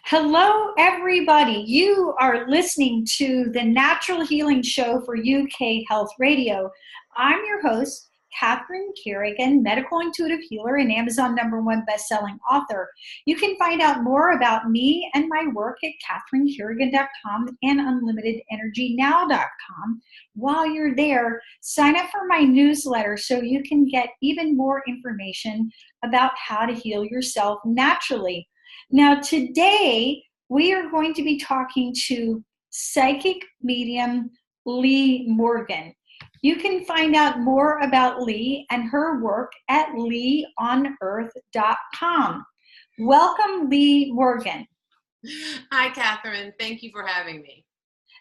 Hello, everybody. You are listening to the Natural Healing Show for UK Health Radio. I'm your host, Catherine Carrigan, medical intuitive healer and Amazon #1 best-selling author. You can find out more about me and my work at catherinecarrigan.com and unlimitedenergynow.com. While you're there, sign up for my newsletter so you can get even more information about how to heal yourself naturally. Now, today we are going to be talking to psychic medium Lee Morgan. You can find out more about Lee and her work at leeonearth.com. Welcome, Lee Morgan. Hi, Catherine. Thank you for having me.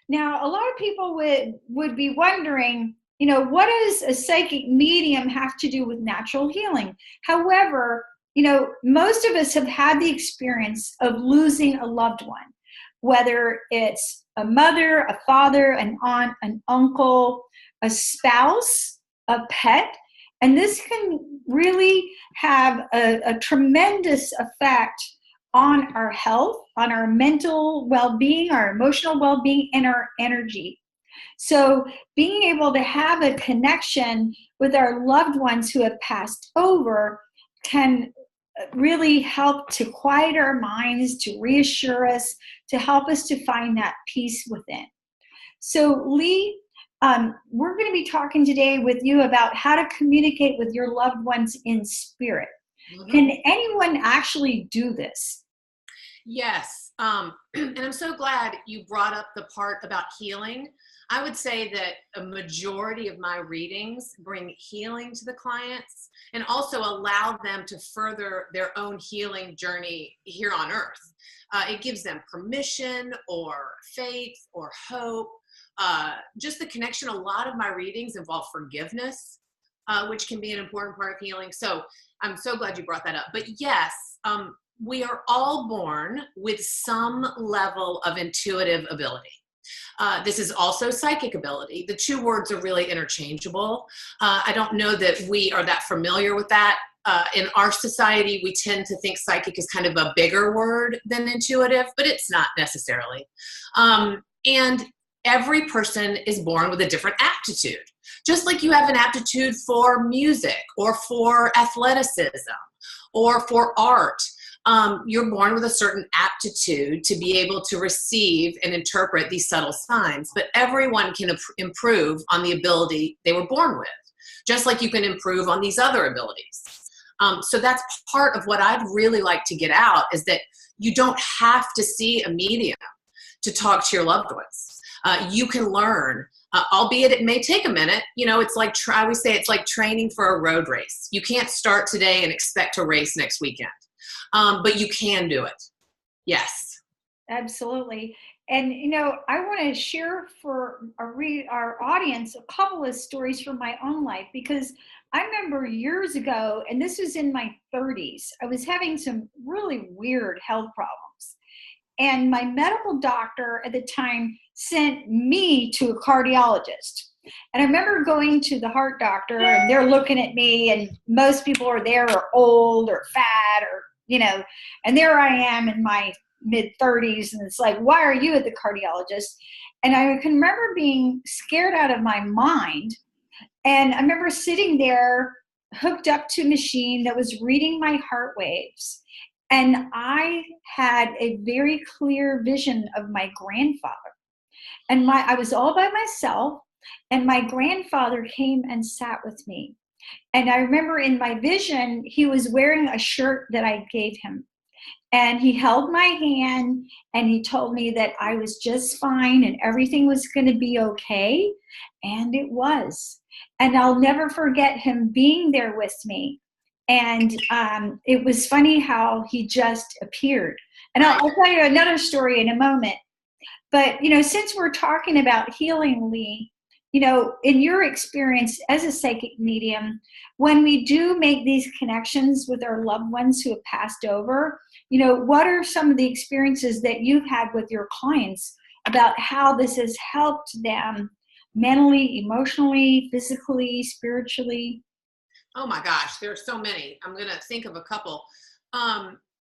Now, a lot of people would be wondering, what does a psychic medium have to do with natural healing? However, most of us have had the experience of losing a loved one, whether it's a mother, a father, an aunt, an uncle, a spouse, a pet, and this can really have a tremendous effect on our health, on our mental well-being, our emotional well-being, and our energy. So being able to have a connection with our loved ones who have passed over can really help to quiet our minds, to reassure us, to help us to find that peace within. So Lee, we're going to be talking today with you about how to communicate with your loved ones in spirit. Mm-hmm. Can anyone actually do this? Yes. And I'm so glad you brought up the part about healing. I would say that a majority of my readings bring healing to the clients and also allow them to further their own healing journey here on earth. It gives them permission or faith or hope. Just the connection. A lot of my readings involve forgiveness, which can be an important part of healing. So I'm so glad you brought that up. But yes, we are all born with some level of intuitive ability. This is also psychic ability. The two words are really interchangeable. I don't know that we are that familiar with that. In our society, we tend to think psychic is kind of a bigger word than intuitive, but it's not necessarily. And every person is born with a different aptitude. Just like you have an aptitude for music or for athleticism or for art. You're born with a certain aptitude to be able to receive and interpret these subtle signs, but everyone can improve on the ability they were born with, just like you can improve on these other abilities. So that's part of what I'd really like to get out, is that you don't have to see a medium to talk to your loved ones. You can learn, albeit it may take a minute. It's like, I always say it's like training for a road race. You can't start today and expect to race next weekend. But you can do it. Yes. Absolutely. And, I want to share for our audience a couple of stories from my own life, because I remember years ago, and this was in my 30s, I was having some really weird health problems. And my medical doctor at the time sent me to a cardiologist. And I remember going to the heart doctor, and they're looking at me, and most people are there are old or fat or and there I am in my mid-30s, and it's like, why are you at the cardiologist? And I can remember being scared out of my mind. And I remember sitting there hooked up to a machine that was reading my heart waves. And I had a very clear vision of my grandfather. And I was all by myself, and my grandfather came and sat with me. And I remember in my vision, he was wearing a shirt that I gave him. And he held my hand, and he told me that I was just fine and everything was going to be okay. And it was. And I'll never forget him being there with me. And it was funny how he just appeared. And I'll tell you another story in a moment. But, since we're talking about healing, Lee, in your experience as a psychic medium, when we do make these connections with our loved ones who have passed over, what are some of the experiences that you've had with your clients about how this has helped them mentally, emotionally, physically, spiritually? Oh my gosh, there are so many. I'm going to think of a couple.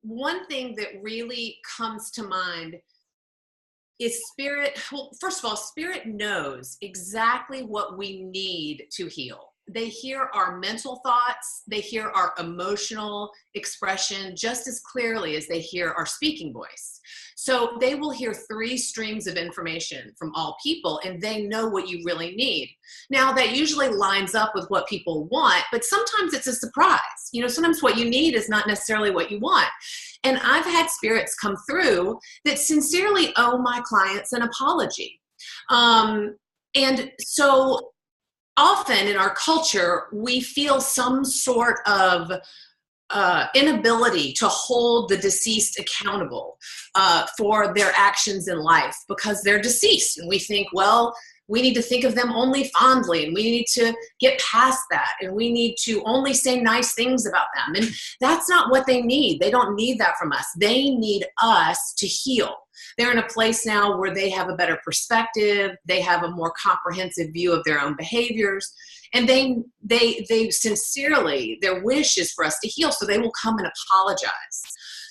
one thing that really comes to mind is spirit. Well, first of all, spirit knows exactly what we need to heal. They hear our mental thoughts, they hear our emotional expression just as clearly as they hear our speaking voice. So they will hear 3 streams of information from all people, and they know what you really need. Now, that usually lines up with what people want, but sometimes it's a surprise. You know, sometimes what you need is not necessarily what you want. And I've had spirits come through that sincerely owe my clients an apology. And so often in our culture, we feel some sort of inability to hold the deceased accountable for their actions in life because they're deceased. And we think, well, we need to think of them only fondly, and we need to get past that, and we need to only say nice things about them. And that's not what they need. They don't need that from us. They need us to heal. They're in a place now where they have a better perspective. They have a more comprehensive view of their own behaviors. And they sincerely, their wish is for us to heal, so they will come and apologize.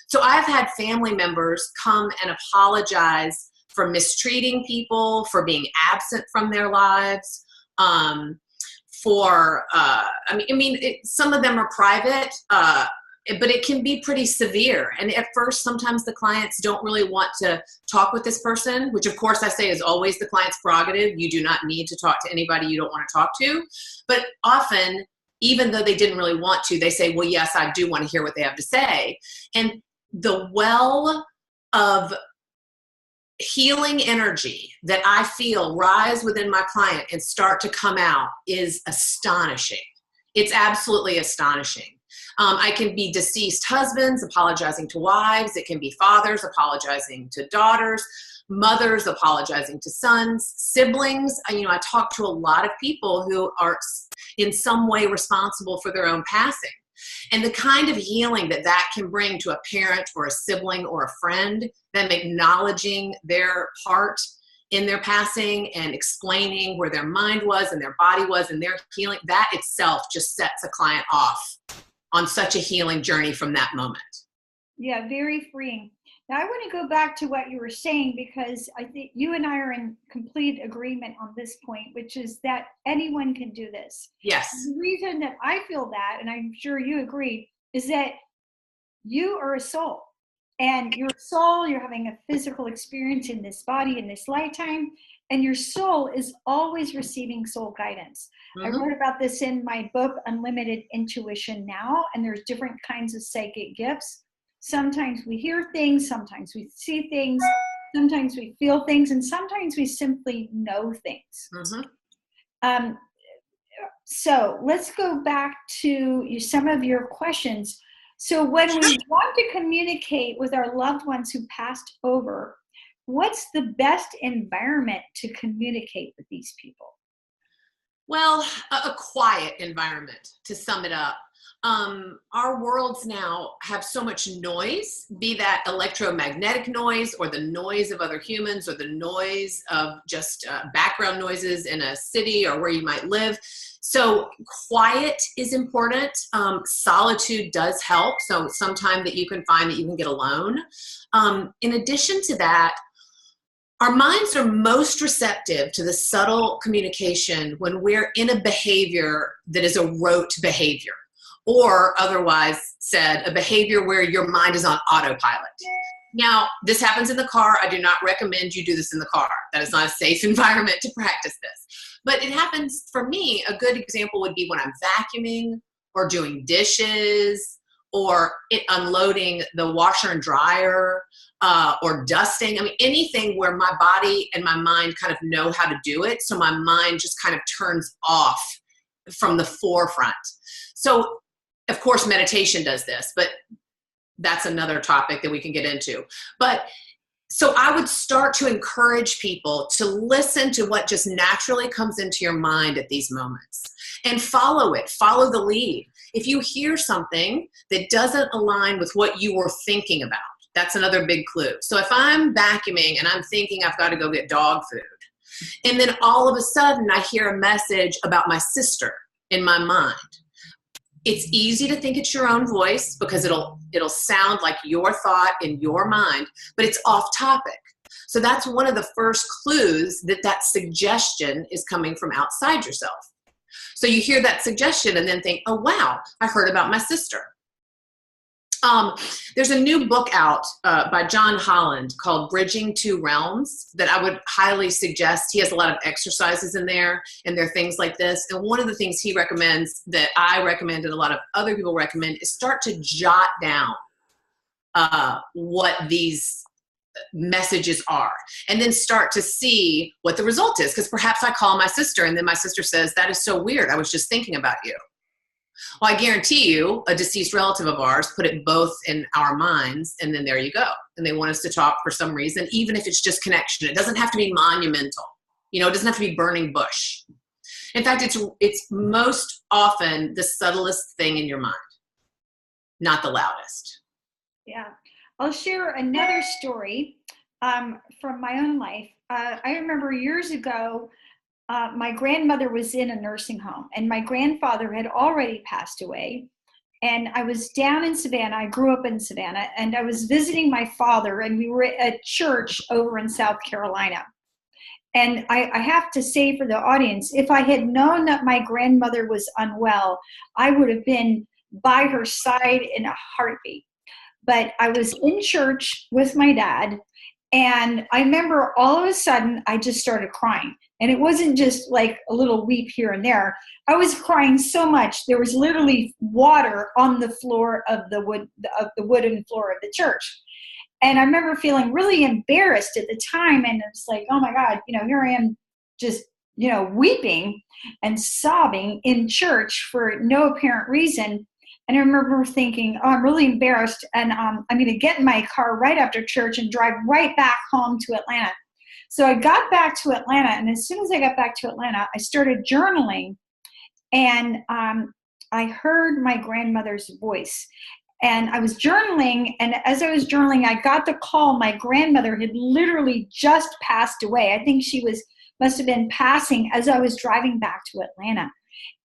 So I've had family members come and apologize for mistreating people, for being absent from their lives, some of them are private, but it can be pretty severe. And at first, sometimes the clients don't really want to talk with this person, which of course I say is always the client's prerogative. You do not need to talk to anybody you don't want to talk to. But often, even though they didn't really want to, they say, well, yes, I do want to hear what they have to say. And the well of healing energy that I feel rise within my client and start to come out is astonishing. It's absolutely astonishing. I can be deceased husbands apologizing to wives. It can be fathers apologizing to daughters, mothers apologizing to sons, siblings. I talk to a lot of people who are in some way responsible for their own passing. And the kind of healing that can bring to a parent or a sibling or a friend, them acknowledging their part in their passing and explaining where their mind was and their body was and their healing, that itself just sets a client off on such a healing journey from that moment. Yeah, very freeing. Now I want to go back to what you were saying, because I think you and I are in complete agreement on this point, which is that anyone can do this. Yes. The reason that I feel that, and I'm sure you agree, is that you are a soul. And your soul, you're having a physical experience in this body in this lifetime, and your soul is always receiving soul guidance. I wrote about this in my book, Unlimited Intuition Now, and there's different kinds of psychic gifts. Sometimes we hear things, sometimes we see things, sometimes we feel things, and sometimes we simply know things. So let's go back to some of your questions. So when we want to communicate with our loved ones who passed over, what's the best environment to communicate with these people? Well, a quiet environment, to sum it up. Our worlds now have so much noise, be that electromagnetic noise or the noise of other humans or the noise of just background noises in a city or where you might live. So quiet is important. Solitude does help. So sometime that you can find that you can get alone. In addition to that, our minds are most receptive to the subtle communication when we're in a behavior that is a rote behavior, or otherwise said, a behavior where your mind is on autopilot. Now, this happens in the car. I do not recommend you do this in the car. That is not a safe environment to practice this. But it happens for me. A good example would be when I'm vacuuming or doing dishes or unloading the washer and dryer or dusting. I mean, anything where my body and my mind kind of know how to do it. So my mind just kind of turns off from the forefront. So, of course, meditation does this, but that's another topic that we can get into. But so I would start to encourage people to listen to what just naturally comes into your mind at these moments and follow it, follow the lead. If you hear something that doesn't align with what you were thinking about, that's another big clue. So if I'm vacuuming and I'm thinking I've got to go get dog food, and then all of a sudden I hear a message about my sister in my mind, It's easy to think it's your own voice because it'll sound like your thought in your mind, but it's off topic. So that's one of the first clues that suggestion is coming from outside yourself. So you hear that suggestion and then think, oh, wow, I heard about my sister. There's a new book out by John Holland called Bridging Two Realms that I would highly suggest. He has a lot of exercises in there, and there are things like this. And one of the things he recommends that I recommend and a lot of other people recommend is start to jot down what these messages are, and then start to see what the result is. Because perhaps I call my sister and then my sister says, that is so weird, I was just thinking about you. Well, I guarantee you a deceased relative of ours put it both in our minds, and then there you go. And they want us to talk for some reason, even if it's just connection. It doesn't have to be monumental. You know, it doesn't have to be burning bush. In fact, it's most often the subtlest thing in your mind, not the loudest. Yeah. I'll share another story from my own life. I remember years ago, my grandmother was in a nursing home, and my grandfather had already passed away. And I was down in Savannah. I grew up in Savannah, and I was visiting my father, and we were at a church over in South Carolina. And I have to say for the audience, if I had known that my grandmother was unwell, I would have been by her side in a heartbeat. But I was in church with my dad, and I remember all of a sudden I just started crying. And it wasn't just like a little weep here and there. I was crying so much there was literally water on the floor of the wooden floor of the church. And I remember feeling really embarrassed at the time, and it was like, oh my God, here I am just, weeping and sobbing in church for no apparent reason. And I remember thinking, oh, I'm really embarrassed, and I'm going to get in my car right after church and drive right back home to Atlanta. So I got back to Atlanta, and as soon as I got back to Atlanta, I started journaling, and I heard my grandmother's voice. And I was journaling, and as I was journaling, I got the call. My grandmother had literally just passed away. I think she must have been passing as I was driving back to Atlanta.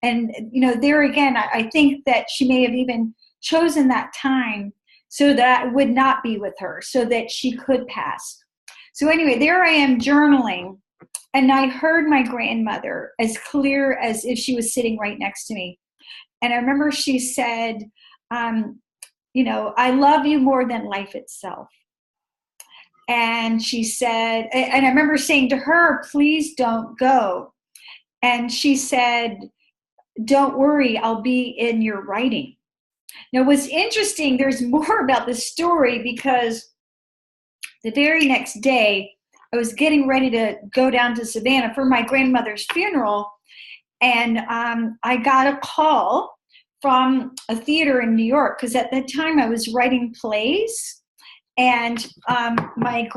And, there again, I think that she may have even chosen that time so that I would not be with her, so that she could pass. So anyway, there I am journaling, and I heard my grandmother as clear as if she was sitting right next to me. And I remember she said, I love you more than life itself. And she said, and I remember saying to her, please don't go. And she said, don't worry, I'll be in your writing. Now, what's interesting, there's more about this story, because the very next day, I was getting ready to go down to Savannah for my grandmother's funeral, and I got a call from a theater in New York, because at that time I was writing plays, and I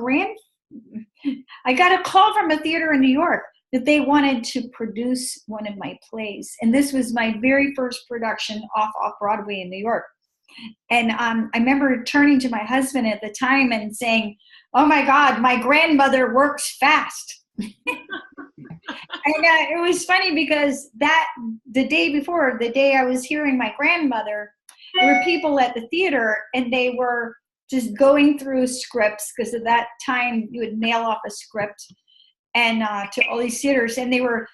got a call from a theater in New York that they wanted to produce one of my plays, and this was my very first production off Broadway in New York. And I remember turning to my husband at the time and saying, oh my God, my grandmother works fast. And it was funny because the day before, the day I was hearing my grandmother, there were people at the theater, and they were just going through scripts, because at that time you would mail off a script and to all these theaters, and they were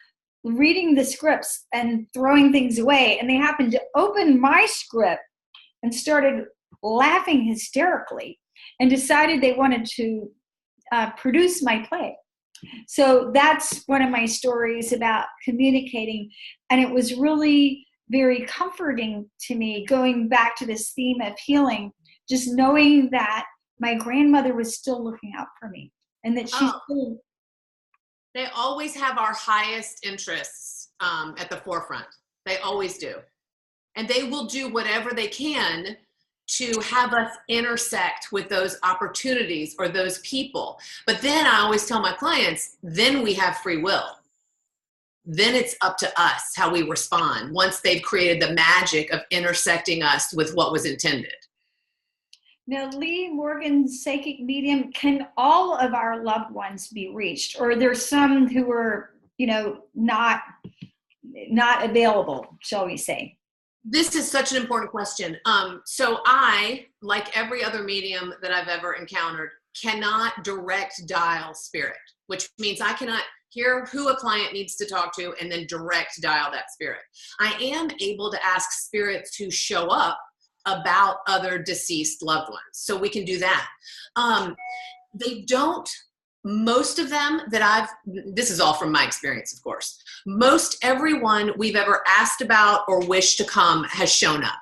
reading the scripts and throwing things away, and they happened to open my script and started laughing hysterically and decided they wanted to produce my play. So that's one of my stories about communicating. And it was really very comforting to me, going back to this theme of healing, just knowing that my grandmother was still looking out for me, and that she's still. They always have our highest interests at the forefront. They always do. And they will do whatever they can to have us intersect with those opportunities or those people. But then I always tell my clients, then we have free will. Then it's up to us how we respond once they've created the magic of intersecting us with what was intended. Now, Lee Morgan, psychic medium, can all of our loved ones be reached? Or there's some who are, not available, shall we say? This is such an important question. So I, like every other medium that I've ever encountered, cannot direct dial spirit, which means I cannot hear who a client needs to talk to and then direct dial that spirit. I am able to ask spirit to show up about other deceased loved ones. So we can do that. They don't, most of them that this is all from my experience, of course, most everyone we've ever asked about or wished to come has shown up.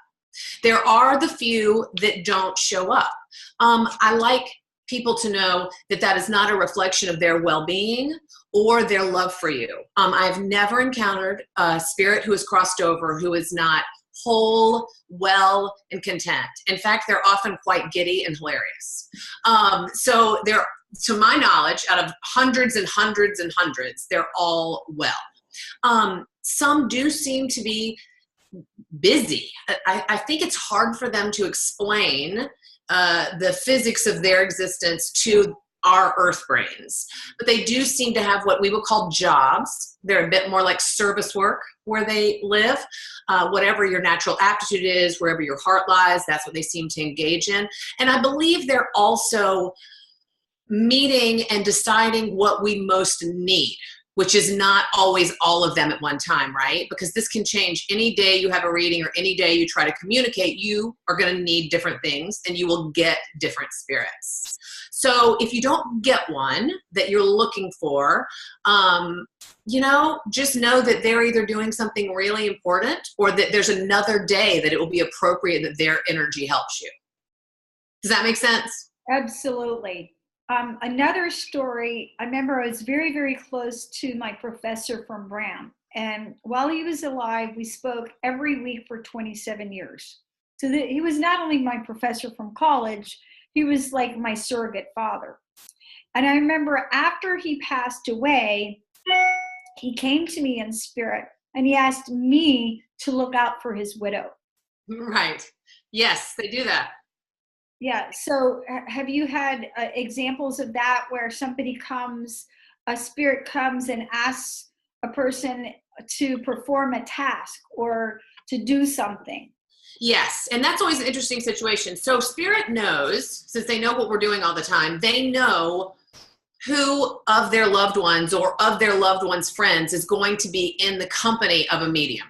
There are the few that don't show up. I like people to know that that is not a reflection of their well-being or their love for you. I've never encountered a spirit who has crossed over who is not whole, well, and content. In fact, they're often quite giddy and hilarious. So they're, to my knowledge, out of hundreds and hundreds and hundreds, they're all well. Some do seem to be busy. I think it's hard for them to explain the physics of their existence to our earth brains, but they do seem to have what we would call jobs. They're a bit more like service work where they live. Whatever your natural aptitude is, wherever your heart lies, that's what they seem to engage in. And I believe they're also meeting and deciding what we most need, which is not always all of them at one time, right? Because this can change any day you have a reading or any day you try to communicate. You are going to need different things and you will get different spirits. So if you don't get one that you're looking for, just know that they're either doing something really important or that there's another day that it will be appropriate that their energy helps you. Does that make sense? Absolutely. Another story, I remember I was very, very close to my professor from Brown. And while he was alive, we spoke every week for 27 years. So he was not only my professor from college, he was like my surrogate father. And I remember after he passed away, he came to me in spirit and he asked me to look out for his widow. Right. Yes, they do that. Yeah. So have you had examples of that where a spirit comes and asks a person to perform a task or to do something? Yes. And that's always an interesting situation. So spirit knows, since they know what we're doing all the time, they know who of their loved ones or of their loved ones' friends is going to be in the company of a medium.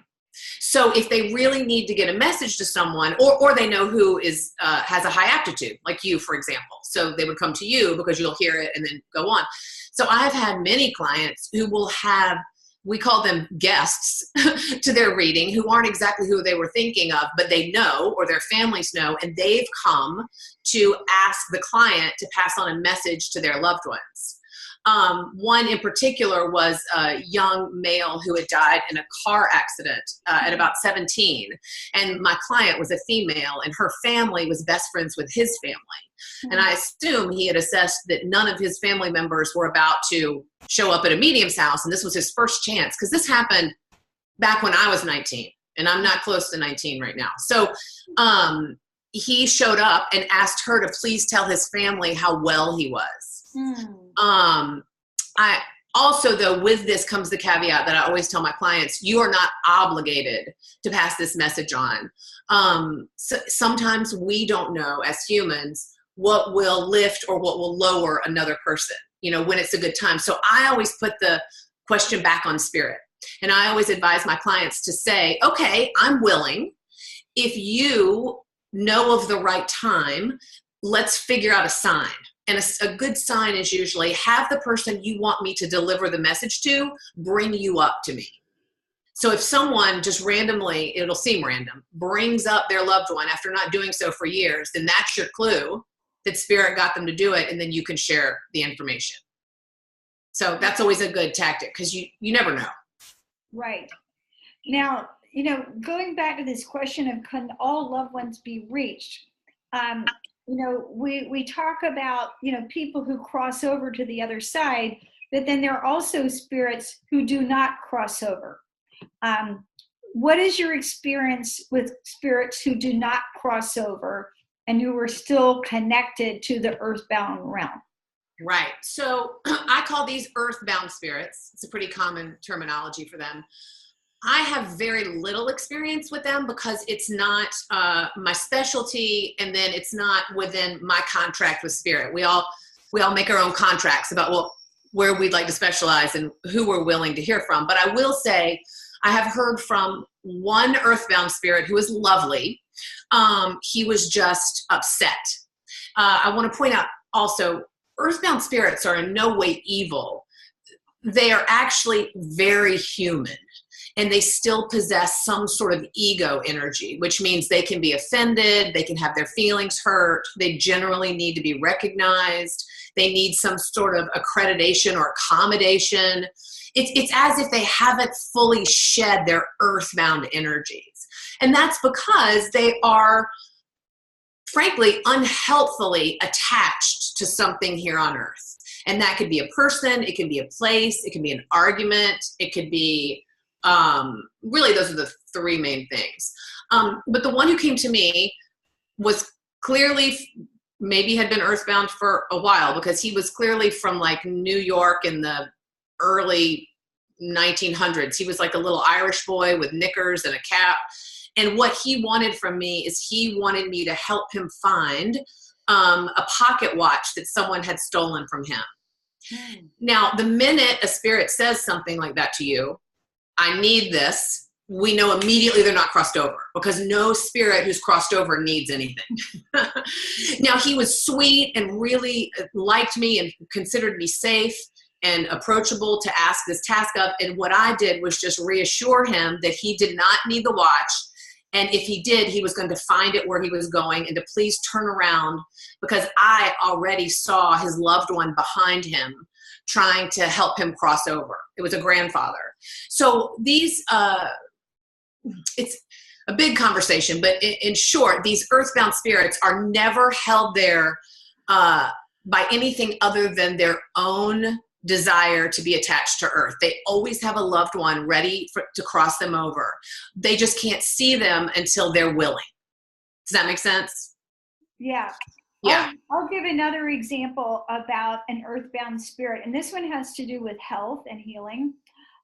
So if they really need to get a message to someone, or they know who is has a high aptitude, like you, for example, so they would come to you because you'll hear it and then go on. So I've had many clients who will have, we call them guests to their reading, who aren't exactly who they were thinking of, but they know, or their families know, and they've come to ask the client to pass on a message to their loved ones. One in particular was a young male who had died in a car accident at about 17. And my client was a female and her family was best friends with his family. Mm-hmm. And I assume he had assessed that none of his family members were about to show up at a medium's house. And this was his first chance, because this happened back when I was 19 and I'm not close to 19 right now. So he showed up and asked her to please tell his family how well he was. I also, though, with this comes the caveat that I always tell my clients: you are not obligated to pass this message on. So sometimes we don't know as humans what will lift or what will lower another person, when it's a good time. So I always put the question back on spirit. And I always advise my clients to say, okay, I'm willing. If you know of the right time, let's figure out a sign. And a good sign is usually have the person you want me to deliver the message to bring you up to me. So if someone just randomly, it'll seem random, brings up their loved one after not doing so for years, then that's your clue that spirit got them to do it, and then you can share the information. So that's always a good tactic, because you never know. Right. Now, going back to this question of can all loved ones be reached? We talk about, people who cross over to the other side, but then there are also spirits who do not cross over. What is your experience with spirits who do not cross over and who are still connected to the earthbound realm? Right. So I call these earthbound spirits. It's a pretty common terminology for them. I have very little experience with them because it's not my specialty, and then it's not within my contract with Spirit. We all make our own contracts about where we'd like to specialize and who we're willing to hear from. But I will say I have heard from one earthbound spirit who is lovely. He was just upset. I want to point out also, earthbound spirits are in no way evil. They are actually very human. And they still possess some sort of ego energy, which means they can be offended, they can have their feelings hurt, they generally need to be recognized, they need some sort of accreditation or accommodation. It's as if they haven't fully shed their earthbound energies. And that's because they are, frankly, unhealthfully attached to something here on earth. And that could be a person, it can be a place, it can be an argument, it could be really, those are the three main things. But the one who came to me was clearly, maybe had been earthbound for a while, because he was clearly from like New York in the early 1900s. He was like a little Irish boy with knickers and a cap. And what he wanted from me is he wanted me to help him find a pocket watch that someone had stolen from him. Now, the minute a spirit says something like that to you, I need this, we know immediately they're not crossed over, because no spirit who's crossed over needs anything. Now, he was sweet and really liked me and considered me safe and approachable to ask this task of. And what I did was just reassure him that he did not need the watch. And if he did, he was going to find it where he was going, and to please turn around, because I already saw his loved one behind him trying to help him cross over. It was a grandfather. So these, it's a big conversation, but in short, these earthbound spirits are never held there by anything other than their own desire to be attached to earth. They always have a loved one ready to cross them over. They just can't see them until they're willing. Does that make sense? Yeah. Yeah. I'll give another example about an earthbound spirit, and this one has to do with health and healing.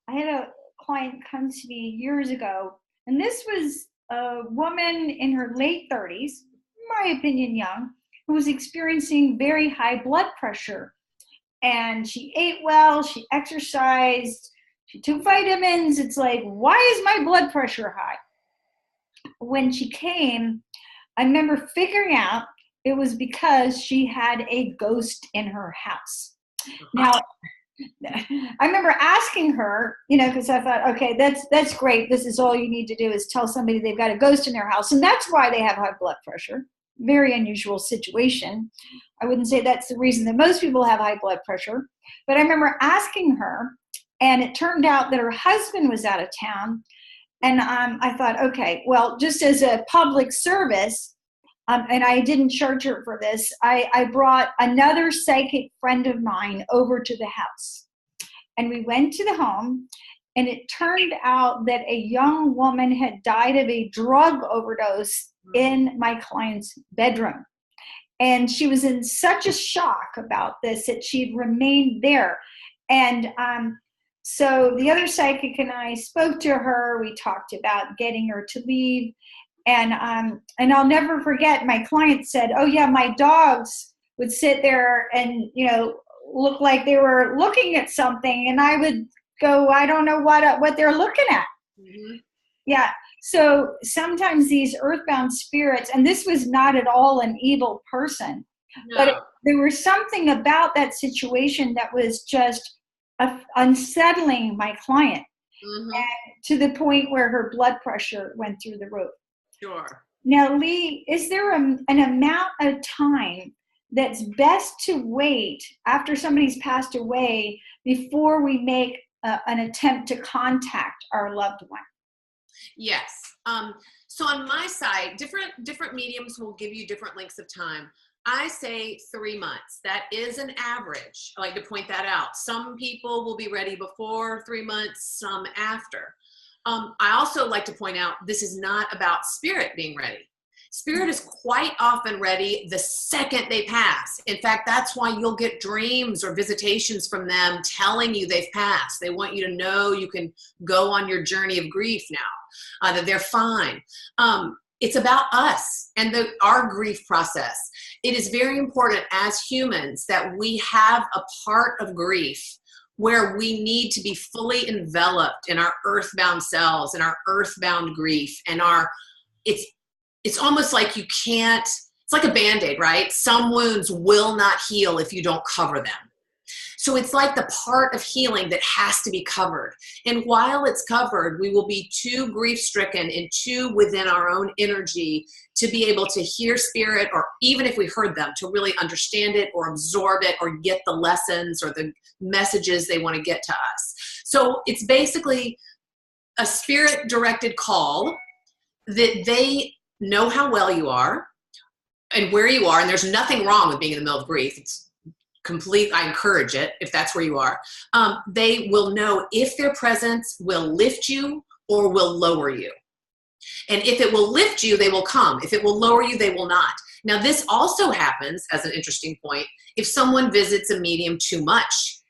I had a client come to me years ago, and this was a woman in her late 30s, in my opinion young, who was experiencing very high blood pressure. And she ate well, she exercised, she took vitamins. It's like, why is my blood pressure high? When she came, I remember figuring out it was because she had a ghost in her house. Now, I remember asking her, because I thought, okay, that's great. This is all you need to do is tell somebody they've got a ghost in their house. And that's why they have high blood pressure. Very unusual situation. I wouldn't say that's the reason that most people have high blood pressure. But I remember asking her, and it turned out that her husband was out of town. And I thought, okay, well, just as a public service, and I didn't charge her for this, I brought another psychic friend of mine over to the house. And we went to the home, and it turned out that a young woman had died of a drug overdose in my client's bedroom. And she was in such a shock about this that she'd remained there. And so the other psychic and I spoke to her. We talked about getting her to leave. And I'll never forget, my client said, oh yeah, my dogs would sit there and, look like they were looking at something. And I would go, I don't know what they're looking at. Mm-hmm. Yeah. So sometimes these earthbound spirits, and this was not at all an evil person, no. But there was something about that situation that was just unsettling my client, mm-hmm. and to the point where her blood pressure went through the roof. Sure. Now, Lee, is there an amount of time that's best to wait after somebody's passed away before we make an attempt to contact our loved one? Yes. So on my side, different mediums will give you different lengths of time. I say 3 months. That is an average. I like to point that out. Some people will be ready before 3 months, some after. I also like to point out this is not about spirit being ready. Spirit is quite often ready the second they pass. In fact, that's why you'll get dreams or visitations from them telling you they've passed. They want you to know you can go on your journey of grief now, that they're fine. It's about us and our grief process. It is very important as humans that we have a part of grief where we need to be fully enveloped in our earthbound selves and our earthbound grief and it's almost like you can't, it's like a Band-Aid, right? Some wounds will not heal if you don't cover them. So it's like the part of healing that has to be covered. And while it's covered, we will be too grief-stricken and too within our own energy to be able to hear spirit, or even if we heard them, to really understand it or absorb it or get the lessons or the messages they want to get to us. So it's basically a spirit-directed call that they know how well you are and where you are. And there's nothing wrong with being in the middle of grief. It's complete. I encourage it if that's where you are. They will know if their presence will lift you or will lower you. And if it will lift you, they will come. If it will lower you, they will not. Now, this also happens, as an interesting point, if someone visits a medium too much.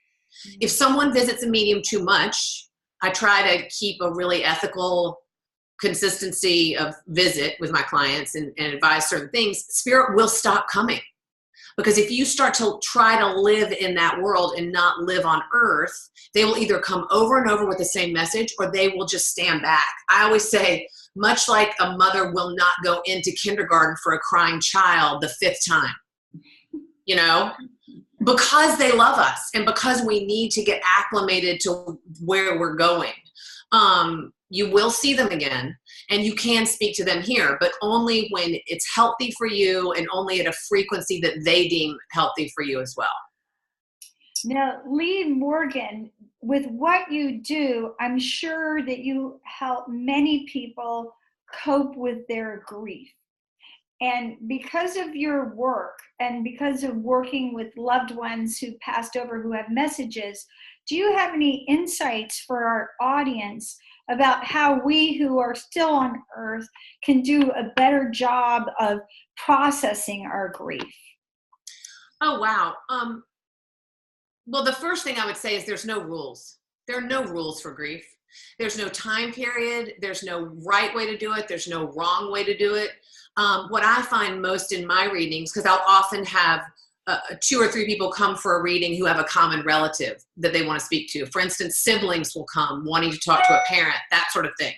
If someone visits a medium too much, I try to keep a really ethical consistency of visit with my clients and advise certain things. Spirit will stop coming. Because if you start to try to live in that world and not live on earth, they will either come over and over with the same message or they will just stand back. I always say, much like a mother will not go into kindergarten for a crying child the 5th time, you know, because they love us and because we need to get acclimated to where we're going. You will see them again and you can speak to them here, but only when it's healthy for you and only at a frequency that they deem healthy for you as well. Now, Lee Morgan, with what you do, I'm sure that you help many people cope with their grief. And because of your work and because of working with loved ones who passed over who have messages, do you have any insights for our audience about how we who are still on earth can do a better job of processing our grief? Oh, wow. Well, the first thing I would say is there's no rules. There are no rules for grief. There's no time period. There's no right way to do it. There's no wrong way to do it. What I find most in my readings, because I'll often have 2 or 3 people come for a reading who have a common relative that they want to speak to. For instance, siblings will come wanting to talk to a parent, that sort of thing.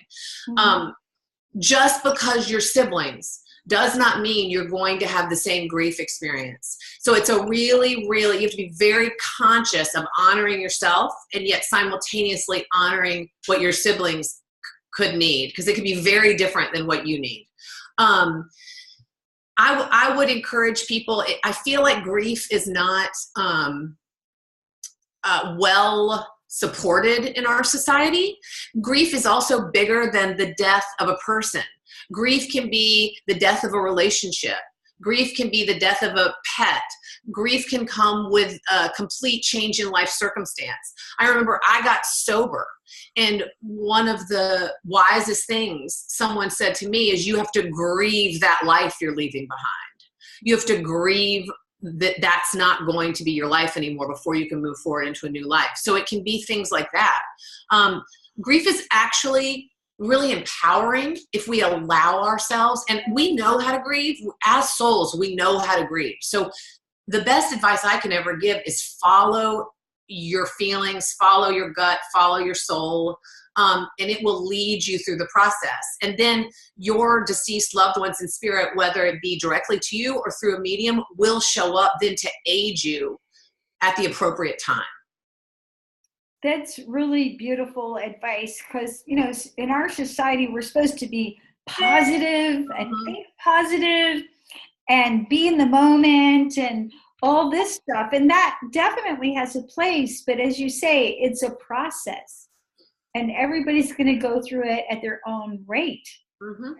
Mm-hmm. Just because you're siblings does not mean you're going to have the same grief experience. So it's a really, really, you have to be very conscious of honoring yourself and yet simultaneously honoring what your siblings could need, because it could be very different than what you need. I would encourage people, I feel like grief is not well supported in our society. Grief is also bigger than the death of a person. Grief can be the death of a relationship. Grief can be the death of a pet. Grief can come with a complete change in life circumstance. I remember I got sober, and one of the wisest things someone said to me is you have to grieve that life you're leaving behind. You have to grieve that that's not going to be your life anymore before you can move forward into a new life. So it can be things like that. Grief is actually really empowering if we allow ourselves, and we know how to grieve. As souls, we know how to grieve. So the best advice I can ever give is follow your feelings, follow your gut, follow your soul, and it will lead you through the process. And then your deceased loved ones in spirit, whether it be directly to you or through a medium, will show up then to aid you at the appropriate time. That's really beautiful advice, because, you know, in our society, we're supposed to be positive and think positive and be in the moment and all this stuff. And that definitely has a place. But as you say, it's a process and everybody's going to go through it at their own rate. Mm-hmm.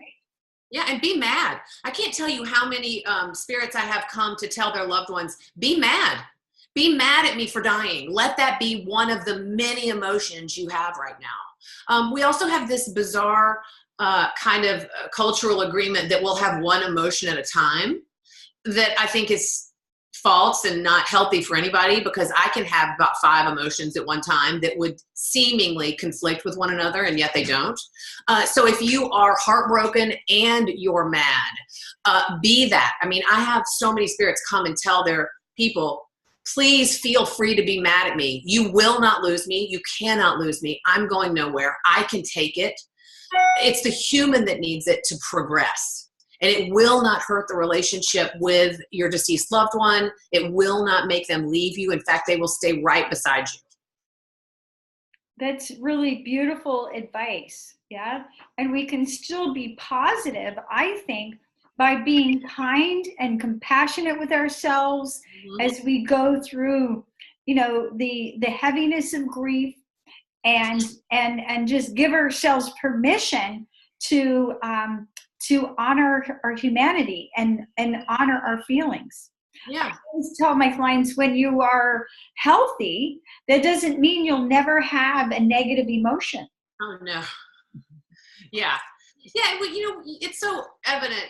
Yeah, and be mad. I can't tell you how many spirits I have come to tell their loved ones, be mad. Be mad at me for dying. Let that be one of the many emotions you have right now. We also have this bizarre kind of cultural agreement that we'll have one emotion at a time, that I think is false and not healthy for anybody, because I can have about 5 emotions at one time that would seemingly conflict with one another, and yet they don't. So if you are heartbroken and you're mad, be that. I mean, I have so many spirits come and tell their people, please feel free to be mad at me. You will not lose me. You cannot lose me. I'm going nowhere. I can take it. It's the human that needs it to progress. And it will not hurt the relationship with your deceased loved one. It will not make them leave you. In fact, they will stay right beside you. That's really beautiful advice. Yeah. And we can still be positive, I think, by being kind and compassionate with ourselves as we go through, the heaviness of grief, and just give ourselves permission to honor our humanity and honor our feelings. Yeah. I always tell my clients, when you are healthy, that doesn't mean you'll never have a negative emotion. Oh, no. Yeah. Yeah. Well, it's so evident.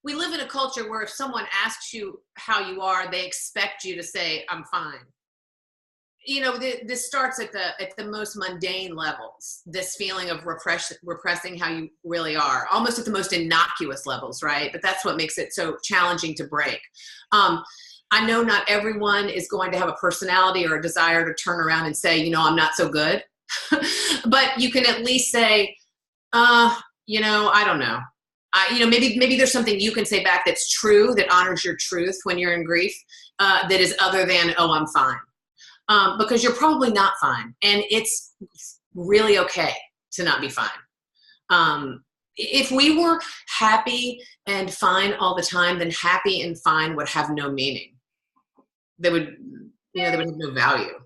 We live in a culture where if someone asks you how you are, they expect you to say, I'm fine. This starts at the most mundane levels, this feeling of repressing how you really are, almost at the most innocuous levels, right? But that's what makes it so challenging to break. I know not everyone is going to have a personality or a desire to turn around and say, I'm not so good. But you can at least say, I don't know. Maybe there's something you can say back that's true, that honors your truth when you're in grief, that is other than, oh, I'm fine. Because you're probably not fine, and it's really okay to not be fine. If we were happy and fine all the time, then happy and fine would have no meaning. They would have no value.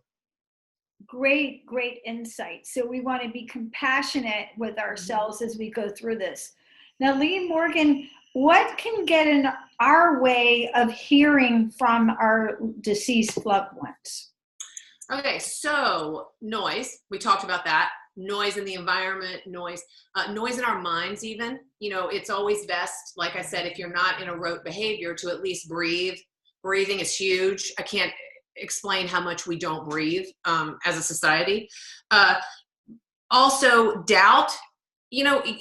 Great insight. So we want to be compassionate with ourselves as we go through this. Now, Lee Morgan, what can get in our way of hearing from our deceased loved ones? Okay, so noise, we talked about that. Noise in the environment, noise in our minds even. It's always best, like I said, if you're not in a rote behavior, to at least breathe. Breathing is huge. I can't explain how much we don't breathe as a society. Also, doubt.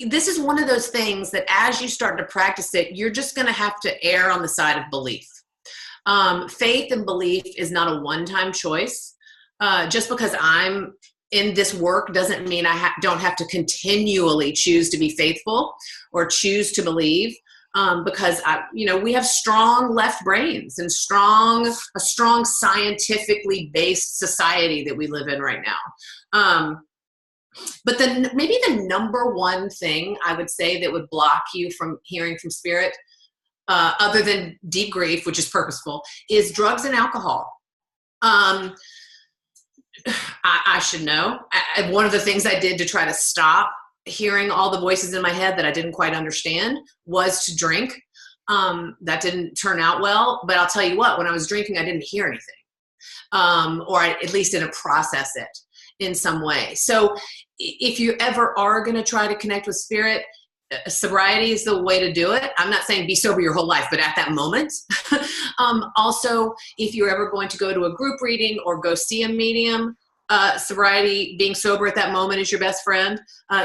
This is one of those things that as you start to practice it, you're just going to have to err on the side of belief. Faith and belief is not a one-time choice. Just because I'm in this work doesn't mean I don't have to continually choose to be faithful or choose to believe, because we have strong left brains and a strong scientifically based society that we live in right now. But then maybe the number one thing I would say that would block you from hearing from spirit, other than deep grief, which is purposeful, is drugs and alcohol. I should know. One of the things I did to try to stop hearing all the voices in my head that I didn't quite understand was to drink. That didn't turn out well, but I'll tell you what, when I was drinking, I didn't hear anything, or I at least didn't process it in some way. So if you ever are going to try to connect with spirit, sobriety is the way to do it. I'm not saying be sober your whole life, but at that moment. Also, if you're ever going to go to a group reading or go see a medium, sobriety, being sober at that moment is your best friend.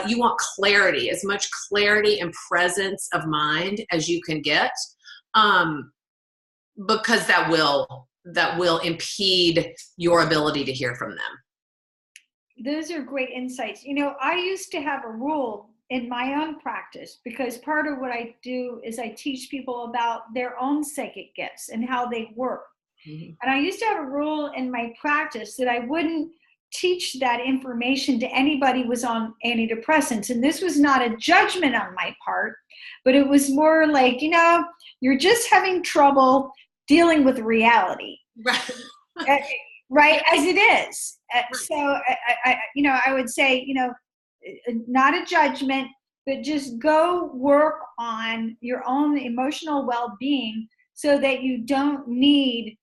You want clarity, as much clarity and presence of mind as you can get, because that will impede your ability to hear from them. Those are great insights. I used to have a rule in my own practice, because part of what I do is I teach people about their own psychic gifts and how they work. Mm-hmm. And I used to have a rule in my practice that I wouldn't teach that information to anybody who was on antidepressants. And this was not a judgment on my part, but it was more like, you're just having trouble dealing with reality. Right. Right, as it is. So I would say, not a judgment, but just go work on your own emotional well-being so that you don't need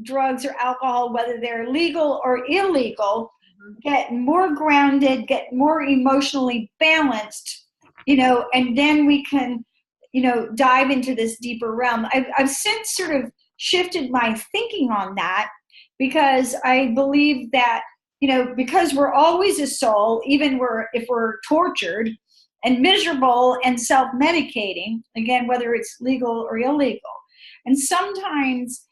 drugs or alcohol, whether they're legal or illegal. Mm-hmm. Get more grounded, get more emotionally balanced, and then we can, dive into this deeper realm. I've since sort of shifted my thinking on that, because I believe that, because we're always a soul, even if we're tortured and miserable and self-medicating, again, whether it's legal or illegal. And sometimes,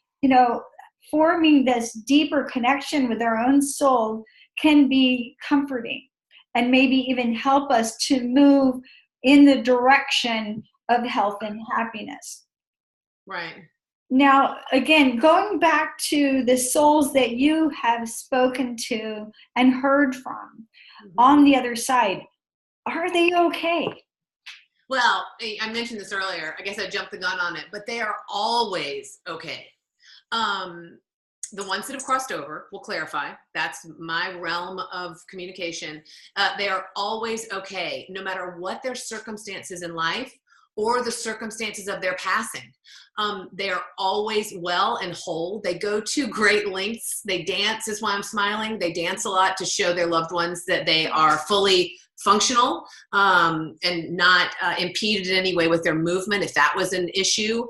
forming this deeper connection with our own soul can be comforting and maybe even help us to move in the direction of health and happiness. Right. Now, again, going back to the souls that you have spoken to and heard from on the other side, are they okay? Well, I mentioned this earlier. I guess I jumped the gun on it, but they are always okay. The ones that have crossed over, we'll clarify, that's my realm of communication. They are always okay, no matter what their circumstances in life or the circumstances of their passing. They are always well and whole. They go to great lengths. They dance, is why I'm smiling. They dance a lot to show their loved ones that they are fully functional and not impeded in any way with their movement, if that was an issue.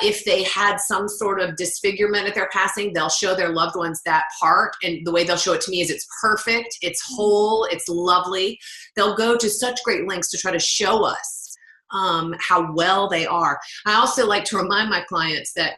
If they had some sort of disfigurement at their passing, they'll show their loved ones that part. And the way they'll show it to me is it's perfect, it's whole, it's lovely. They'll go to such great lengths to try to show us how well they are. I also like to remind my clients that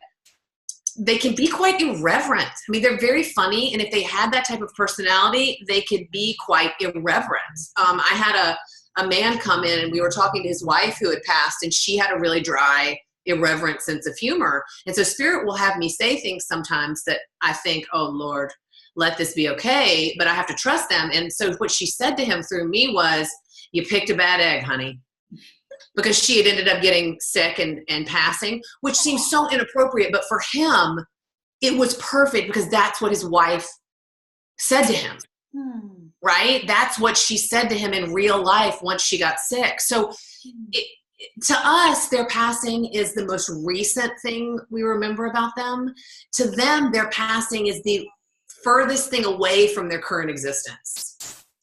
they can be quite irreverent. I mean, they're very funny. And if they had that type of personality, they could be quite irreverent. I had a man come in and we were talking to his wife who had passed, and she had a really dry, irreverent sense of humor. And so Spirit will have me say things sometimes that I think, oh Lord, let this be okay, but I have to trust them. And so what she said to him through me was, you picked a bad egg, honey. Because she had ended up getting sick and passing, which seems so inappropriate. But for him, it was perfect because that's what his wife said to him, right? That's what she said to him in real life once she got sick. So to us, their passing is the most recent thing we remember about them. To them, their passing is the furthest thing away from their current existence.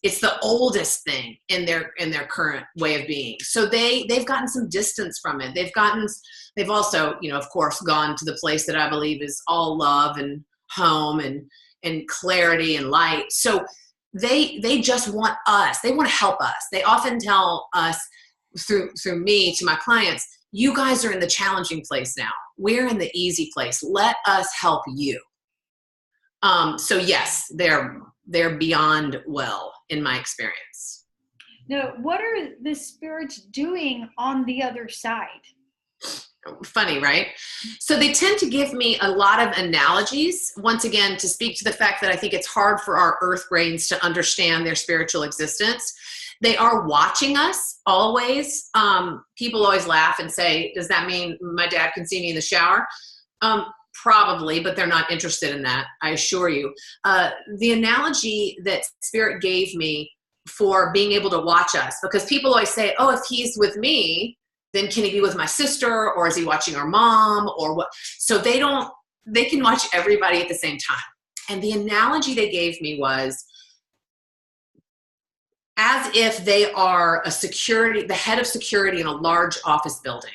It's the oldest thing in their current way of being. So they've gotten some distance from it. They've also, of course, gone to the place that I believe is all love and home and clarity and light. So they just want us. They want to help us. They often tell us through me to my clients, you guys are in the challenging place now. We're in the easy place. Let us help you. So yes, they're beyond well in my experience. Now, what are the spirits doing on the other side? Funny, right? So they tend to give me a lot of analogies, once again, to speak to the fact that I think it's hard for our earth brains to understand their spiritual existence. They are watching us always. People always laugh and say, does that mean my dad can see me in the shower? Probably, but they're not interested in that, I assure you. The analogy that Spirit gave me for being able to watch us, because people always say, oh, if he's with me, then can he be with my sister, or is he watching our mom, or what? So they can watch everybody at the same time. And the analogy they gave me was as if they are the head of security in a large office building.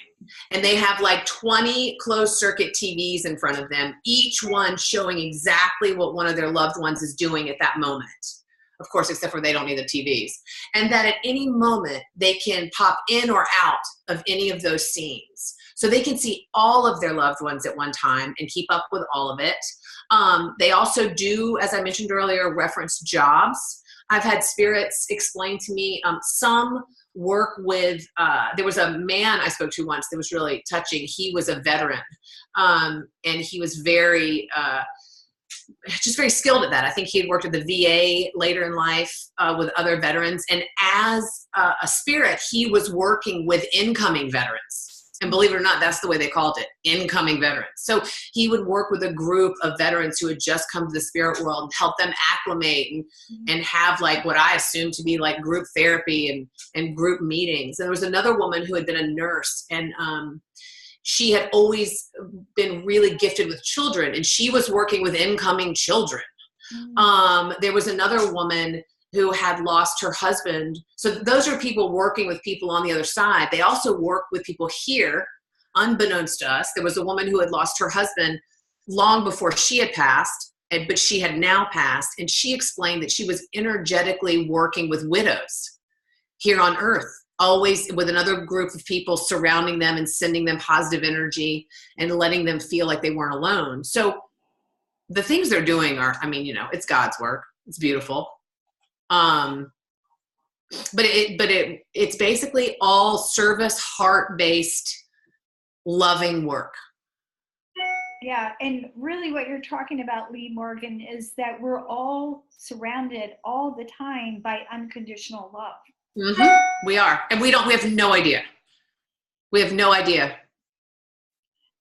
And they have like 20 closed circuit TVs in front of them, each one showing exactly what one of their loved ones is doing at that moment. Of course, except for they don't need the TVs. And that at any moment, they can pop in or out of any of those scenes. So they can see all of their loved ones at one time and keep up with all of it. They also do, as I mentioned earlier, reference jobs. I've had spirits explain to me some work with, there was a man I spoke to once that was really touching. He was a veteran, and he was just very skilled at that. I think he had worked at the VA later in life with other veterans. And as a spirit, he was working with incoming veterans. And believe it or not, that's the way they called it, incoming veterans. So he would work with a group of veterans who had just come to the spirit world and help them acclimate and have like what I assumed to be like group therapy and group meetings. And there was another woman who had been a nurse, and she had always been really gifted with children, and she was working with incoming children. There was another woman who had lost her husband. So those are people working with people on the other side. They also work with people here, unbeknownst to us. There was a woman who had lost her husband long before she had passed, but she had now passed. And she explained that she was energetically working with widows here on earth, always with another group of people surrounding them and sending them positive energy and letting them feel like they weren't alone. So the things they're doing are, I mean, you know, it's God's work. It's beautiful. But it's basically all service, heart-based, loving work. Yeah, and really what you're talking about, Lee Morgan, is that we're all surrounded all the time by unconditional love. Mm-hmm. We are. And we have no idea. We have no idea.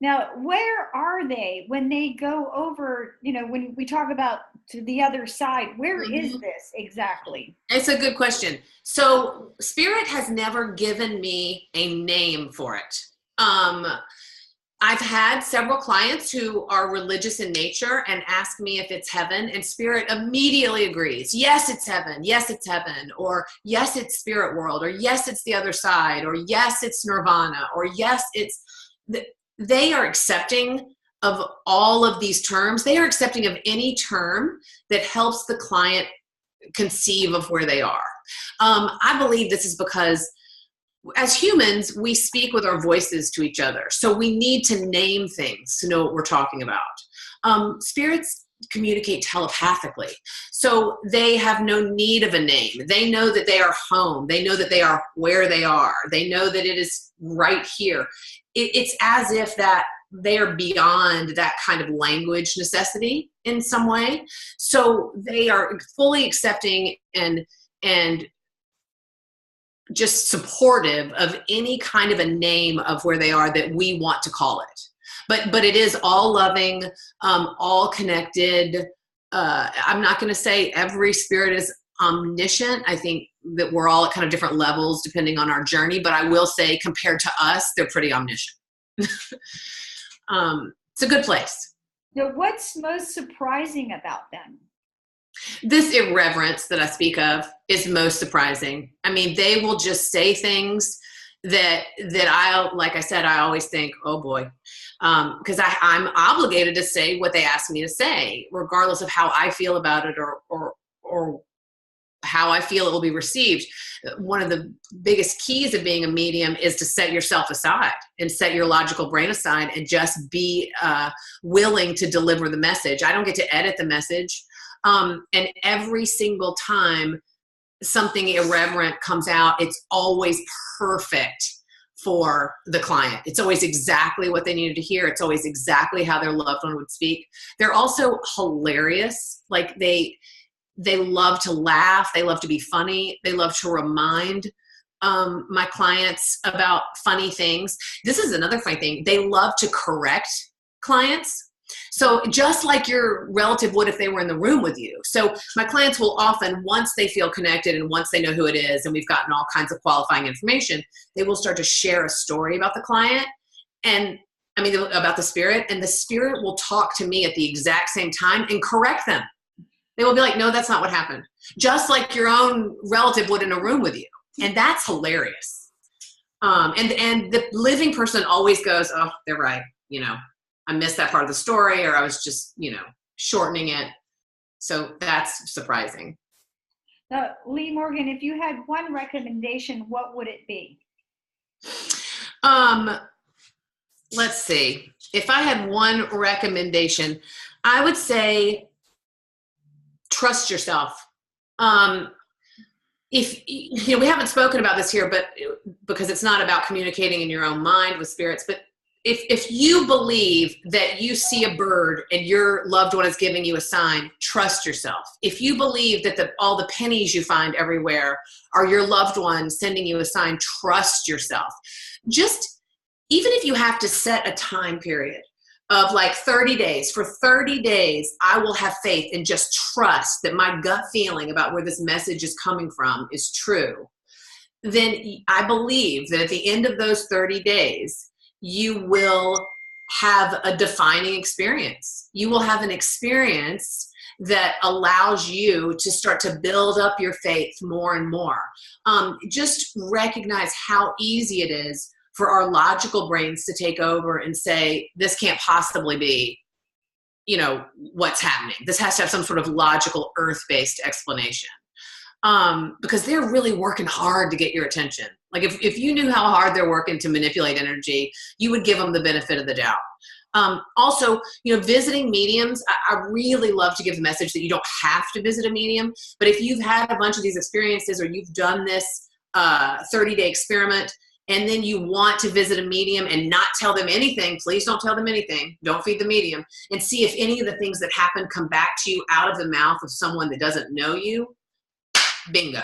Now, where are they when they go over, you know, when we talk about to the other side, where is this exactly? It's a good question. So Spirit has never given me a name for it. I've had several clients who are religious in nature and ask me if it's heaven, and Spirit immediately agrees. Yes, it's heaven. Yes, it's heaven. Or yes, it's spirit world. Or yes, it's the other side. Or yes, it's nirvana. Or yes, it's... They are accepting of all of these terms. They are accepting of any term that helps the client conceive of where they are. I believe this is because as humans, we speak with our voices to each other. So we need to name things to know what we're talking about. Spirits communicate telepathically. So they have no need of a name. They know that they are home. They know that they are where they are. They know that it is right here. It's as if that they're beyond that kind of language necessity in some way. So they are fully accepting and just supportive of any kind of a name of where they are that we want to call it. But it is all loving, all connected. I'm not going to say every spirit is omniscient. I think that we're all at kind of different levels depending on our journey, but I will say compared to us, they're pretty omniscient. It's a good place. So what's most surprising about them? This irreverence that I speak of is most surprising. I mean, they will just say things that I, like I said, I always think, oh boy, because I'm obligated to say what they ask me to say, regardless of how I feel about it or how I feel it will be received. One of the biggest keys of being a medium is to set yourself aside and set your logical brain aside and just be willing to deliver the message. I don't get to edit the message. And every single time something irreverent comes out, it's always perfect for the client. It's always exactly what they needed to hear. It's always exactly how their loved one would speak. They're also hilarious. Like they love to laugh. They love to be funny. They love to remind my clients about funny things. This is another funny thing. They love to correct clients. So just like your relative would if they were in the room with you. So my clients will often, once they feel connected and once they know who it is and we've gotten all kinds of qualifying information, they will start to share a story about the client and about the spirit, and the spirit will talk to me at the exact same time and correct them. They will be like, no, that's not what happened. Just like your own relative would in a room with you. And that's hilarious. And the living person always goes, oh, they're right. You know, I missed that part of the story, or I was just, shortening it. So that's surprising. Lee Morgan, if you had one recommendation, what would it be? Let's see. If I had one recommendation, I would say trust yourself. If we haven't spoken about this here, but because it's not about communicating in your own mind with spirits, but if you believe that you see a bird and your loved one is giving you a sign, trust yourself. If you believe that all the pennies you find everywhere are your loved one sending you a sign, trust yourself. Just, even if you have to set a time period of like 30 days, for 30 days, I will have faith and just trust that my gut feeling about where this message is coming from is true. Then I believe that at the end of those 30 days, you will have a defining experience. You will have an experience that allows you to start to build up your faith more and more. Just recognize how easy it is for our logical brains to take over and say, this can't possibly be, what's happening. This has to have some sort of logical earth-based explanation. Because they're really working hard to get your attention. Like if you knew how hard they're working to manipulate energy, you would give them the benefit of the doubt. Also, visiting mediums, I really love to give the message that you don't have to visit a medium, but if you've had a bunch of these experiences or you've done this 30-day experiment and then you want to visit a medium and not tell them anything, please don't tell them anything. Don't feed the medium, and see if any of the things that happen come back to you out of the mouth of someone that doesn't know you. Bingo.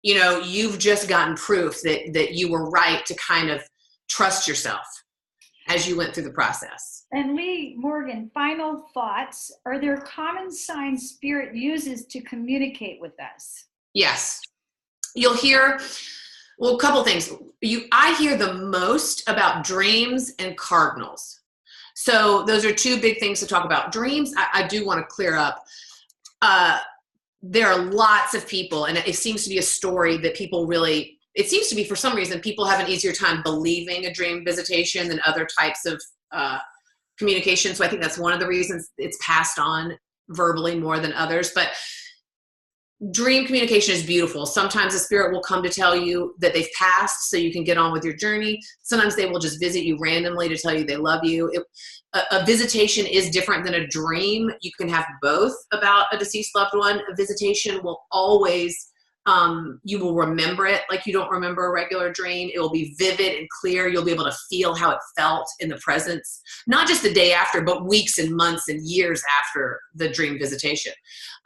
You've just gotten proof that you were right to kind of trust yourself as you went through the process. And Lee Morgan, final thoughts. Are there common signs spirit uses to communicate with us? Yes. You'll hear, a couple things. I hear the most about dreams and cardinals. So those are two big things to talk about. Dreams, I do want to clear up. There are lots of people, and it seems to be a story that people really, it seems to be for some reason, people have an easier time believing a dream visitation than other types of communication. So I think that's one of the reasons it's passed on verbally more than others. But dream communication is beautiful. Sometimes a spirit will come to tell you that they've passed so you can get on with your journey. Sometimes they will just visit you randomly to tell you they love you. A visitation is different than a dream. You can have both about a deceased loved one. A visitation will always, you will remember it like you don't remember a regular dream. It will be vivid and clear. You'll be able to feel how it felt in the presence, not just the day after, but weeks and months and years after the dream visitation.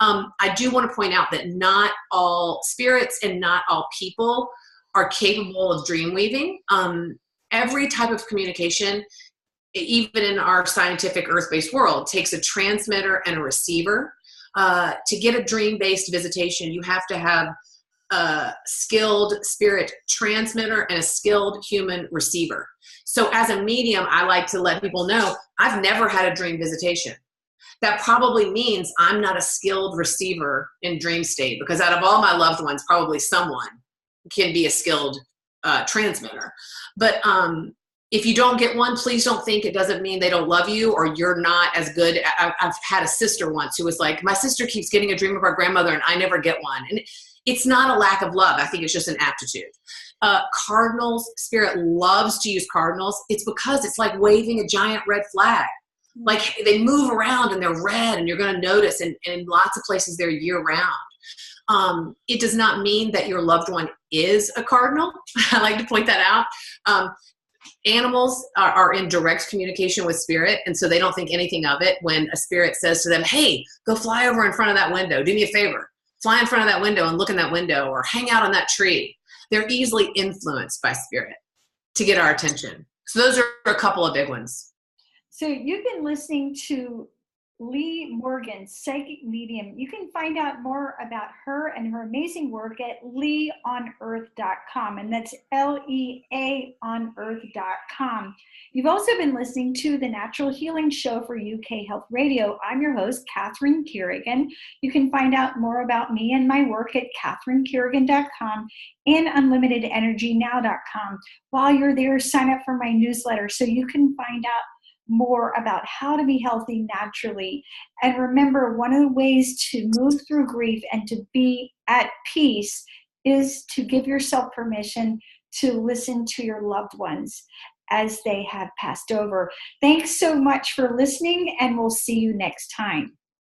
I do want to point out that not all spirits and not all people are capable of dream weaving. Every type of communication, even in our scientific earth-based world, takes a transmitter and a receiver. To get a dream-based visitation, you have to have a skilled spirit transmitter and a skilled human receiver. So as a medium, I like to let people know I've never had a dream visitation. That probably means I'm not a skilled receiver in dream state, because out of all my loved ones, probably someone can be a skilled transmitter. But if you don't get one, please don't think it doesn't mean they don't love you or you're not as good. I've had a sister once who was like, my sister keeps getting a dream of our grandmother and I never get one. And it's not a lack of love. I think it's just an aptitude. Cardinals, spirit loves to use cardinals. It's because it's like waving a giant red flag. Like they move around and they're red and you're going to notice, and in lots of places they're year round. It does not mean that your loved one is a cardinal. I like to point that out. Animals are in direct communication with spirit, and so they don't think anything of it when a spirit says to them, hey, go fly over in front of that window. Do me a favor. Fly in front of that window and look in that window, or hang out on that tree. They're easily influenced by spirit to get our attention. So those are a couple of big ones. So you've been listening to Lee Morgan, psychic medium. You can find out more about her and her amazing work at leaonearth.com, and that's LEA on earth.com. You've also been listening to the Natural Healing Show for UK Health Radio. I'm your host, Catherine Carrigan. You can find out more about me and my work at catherinecarrigan.com and unlimitedenergynow.com. While you're there, sign up for my newsletter so you can find out more about how to be healthy naturally. And remember, one of the ways to move through grief and to be at peace is to give yourself permission to listen to your loved ones as they have passed over. Thanks so much for listening, and we'll see you next time.